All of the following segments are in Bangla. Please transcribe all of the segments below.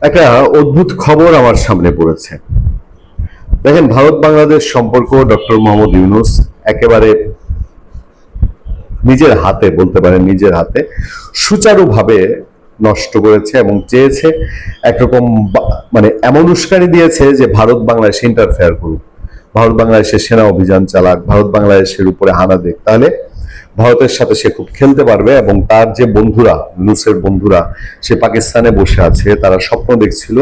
একটা অদ্ভুত খবর আমার সামনে পড়েছে। দেখেন, ভারত বাংলাদেশ সম্পর্ক ডক্টর মোহাম্মদ ইউনূস একেবারে নিজের হাতে, বলতে পারেন নিজের হাতে সুচারুভাবে নষ্ট করেছে এবং চেয়েছে একরকম মানে এমন উস্কানি দিয়েছে যে ভারত বাংলাদেশ ইন্টারফেয়ার করুক, ভারত বাংলাদেশের সেনা অভিযান চালাক, ভারত বাংলাদেশের উপরে হানা দেখ, তাহলে ভারতের সাথে সে খুব খেলতে পারবে। এবং তার যে বন্ধুরা, ইউনূসের বন্ধুরা, সে পাকিস্তানে বসে আছে, তারা স্বপ্ন দেখছিল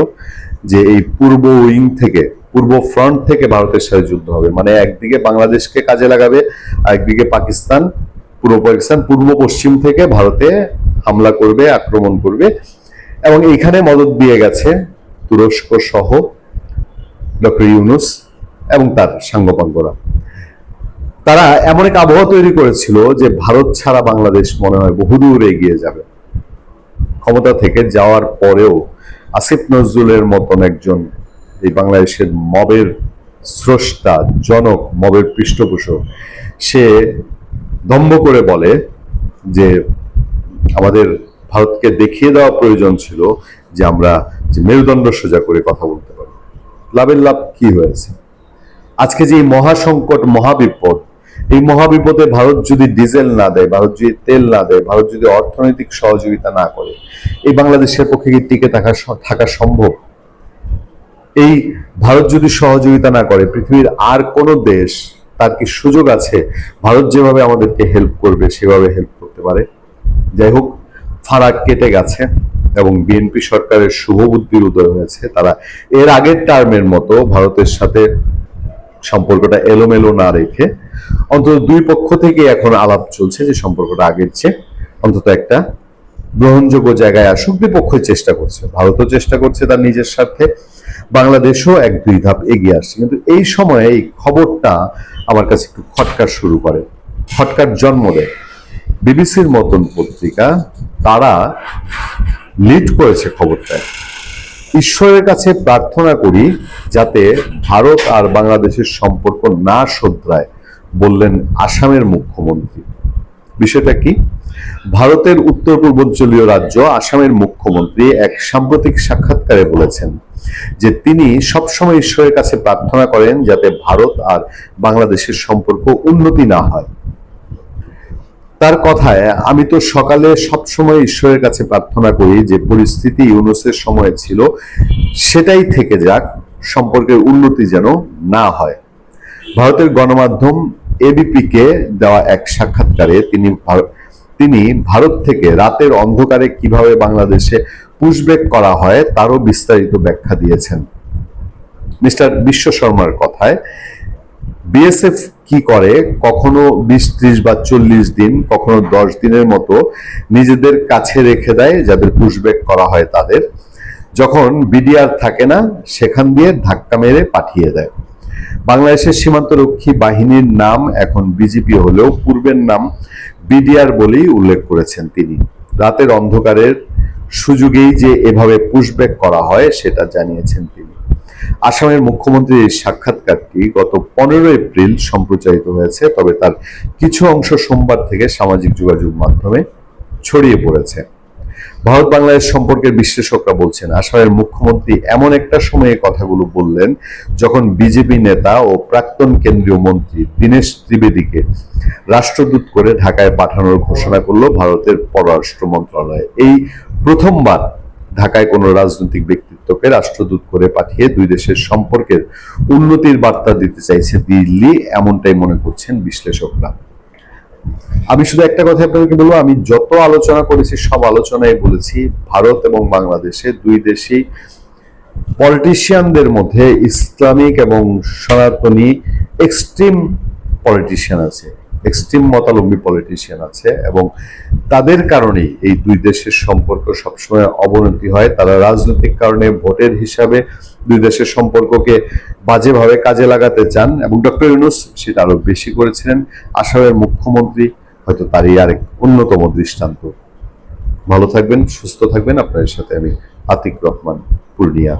যে এই পূর্ব উইং থেকে, পূর্ব ফ্রন্ট থেকে ভারতের সাথে যুদ্ধ হবে। মানে একদিকে বাংলাদেশকে কাজে লাগাবে, আর একদিকে পাকিস্তান, পূর্ব পাকিস্তান পূর্ব পশ্চিম থেকে ভারতে হামলা করবে, আক্রমণ করবে। এবং এইখানে মদদ দিয়ে গেছে তুরস্ক সহ ডক্টর ইউনূস এবং তার সাঙ্গপাঙ্গরা। তারা এমন এক আবহাওয়া তৈরি করেছিল যে ভারত ছাড়া বাংলাদেশ মনে হয় বহুদূর এগিয়ে যাবে। ক্ষমতা থেকে যাওয়ার পরেও আসিফ নজরুলের মতন একজন এই বাংলাদেশের মবের স্রষ্টা, জনক, মবের পৃষ্ঠপোষক, সে দম্ভ করে বলে যে আমাদের ভারতকে দেখিয়ে দেওয়া প্রয়োজন ছিল যে আমরা যে মেরুদণ্ড সোজা করে কথা বলতে পারি। লাভের লাভ কি হয়েছে? আজকে যে মহাসংকট, মহাবিপদ, এই মহাবিপদে ভারত যদি ডিজেল না দেয়, ভারত যদি তেল না দেয়, ভারত যদি অর্থনৈতিক সহযোগিতা না করে, এই বাংলাদেশের পক্ষে কি টিকে থাকা সম্ভব? এই ভারত যদি সহযোগিতা না করে, পৃথিবীর আর কোন দেশ তার কি সুযোগ আছে ভারত যেভাবে আমাদেরকে হেল্প করবে সেভাবে হেল্প করতে পারে? যাই হোক, ফারাক কেটে গেছে এবং বিএনপি সরকারের শুভবুদ্ধির উদয় হয়েছে। তারা এর আগের টার্মের মতো ভারতের সাথে সম্পর্কটা এলোমেলো না রেখে অন্তত দুই পক্ষ থেকে এখন আলাপ চলছে যে সম্পর্কটা আগের চেয়ে অন্তত একটা গ্রহণযোগ্য জায়গায় আসুক। দুই পক্ষই চেষ্টা করছে, ভারতও চেষ্টা করছে তার নিজের স্বার্থে, বাংলাদেশও এক দুই ধাপ এগিয়ে আসছে। কিন্তু এই সময়ে এই খবরটা আমার কাছে একটু খটকা শুরু করে, খটকার জন্ম দেয়। বিবিসির মতন পত্রিকা তারা লিড করেছে খবরটায়, ঈশ্বরের কাছে প্রার্থনা করি যাতে ভারত আর বাংলাদেশের সম্পর্ক না শোধরায়, বললেন আসামের মুখ্যমন্ত্রী। বিষয়টা কি? ভারতের উত্তর পূর্বাঞ্চলীয় রাজ্য আসামের মুখ্যমন্ত্রী এক সাম্প্রতিক সাক্ষাৎকারে বলেছেন যে তিনি সবসময় ঈশ্বরের কাছে প্রার্থনা করেন যাতে ভারত আর বাংলাদেশের সম্পর্ক উন্নতি না হয়। তার কথায়, আমি তো সকালে সবসময় ঈশ্বরের কাছে প্রার্থনা করি যে পরিস্থিতি ইউনূসের সময় ছিল সেটাই থেকে যাক, সম্পর্কের উন্নতি যেন না হয়। ভারতের গণমাধ্যম এবিপি কে দেওয়া এক সাক্ষাৎকারে তিনি ভারত থেকে রাতের অন্ধকারে কিভাবে বাংলাদেশে পুশব্যাক করা হয় তারও বিস্তারিত ব্যাখ্যা দিয়েছেন। মিস্টার বিশ্ব শর্মার কথায়, বিএসএফ কি করে, কখনো 20, 30 বা 40 দিন, কখনো 10 দিনের মতো নিজেদের কাছে রেখে দেয় যাদের পুশব্যাক করা হয় তাদের। যখন বিডিআর থাকে না, সেখান দিয়ে ধাক্কা মেরে পাঠিয়ে দেয়। বাংলাদেশের সীমান্তরক্ষী বাহিনীর নাম এখন বিজিপি হলেও পূর্বের নাম বিডিআর বলেই উল্লেখ করেছেন তিনি। রাতের অন্ধকারের সুযোগেই যে এভাবে পুশব্যাক করা হয় সেটা জানিয়েছেন তিনি। আসামের মুখ্যমন্ত্রীর এই সাক্ষাৎকারটি গত 15 এপ্রিল সম্প্রচারিত হয়েছে, তবে তার কিছু অংশ সোমবার থেকে সামাজিক যোগাযোগ মাধ্যমে ছড়িয়ে পড়েছে। ভারত বাংলাদেশ সম্পর্কের বিশ্লেষকরা বলছেন আসামের মুখ্যমন্ত্রী এমন একটা সময়ে কথাগুলো বললেন যখন বিজেপি নেতা ও প্রাক্তন কেন্দ্রীয় মন্ত্রী দীনেশ ত্রিবেদীকে রাষ্ট্রদূত করে ঢাকায় পাঠানোর ঘোষণা করলো ভারতের পররাষ্ট্র মন্ত্রণালয়। এই প্রথমবার ঢাকায় কোনো রাজনৈতিক ব্যক্তিত্বকে রাষ্ট্রদূত করে পাঠিয়ে দুই দেশের সম্পর্কের উন্নতির বার্তা দিতে চাইছে দিল্লি, এমনটাই মনে করছেন বিশ্লেষকরা। আমি শুধু একটা কথা আপনাদেরকে বলবো, আমি যত আলোচনা করেছি সব আলোচনায় বলেছি ভারত এবং বাংলাদেশে দুই দেশেই পলিটিশিয়ানদের মধ্যে ইসলামিক এবং সনাতনী এক্সট্রিম পলিটিশিয়ান আছে, এক্সট্রিম মতালম্বী পলিটিশিয়ান আছে, এবং তাদের কারণেই এই দুই দেশের সম্পর্ক সবসময় অবনতি হয়। তারা রাজনৈতিক কারণে ভোটের হিসাবে দুই দেশের সম্পর্ককে বাজেভাবে কাজে লাগাতে চান, এবং ডক্টর ইউনূস সেটা আরো বেশি করেছিলেন। আসামের মুখ্যমন্ত্রী হয়তো তারই আরেক অন্যতম দৃষ্টান্ত। ভালো থাকবেন, সুস্থ থাকবেন। আপনাদের সাথে আমি আতিক রহমান, পূর্ণিয়া।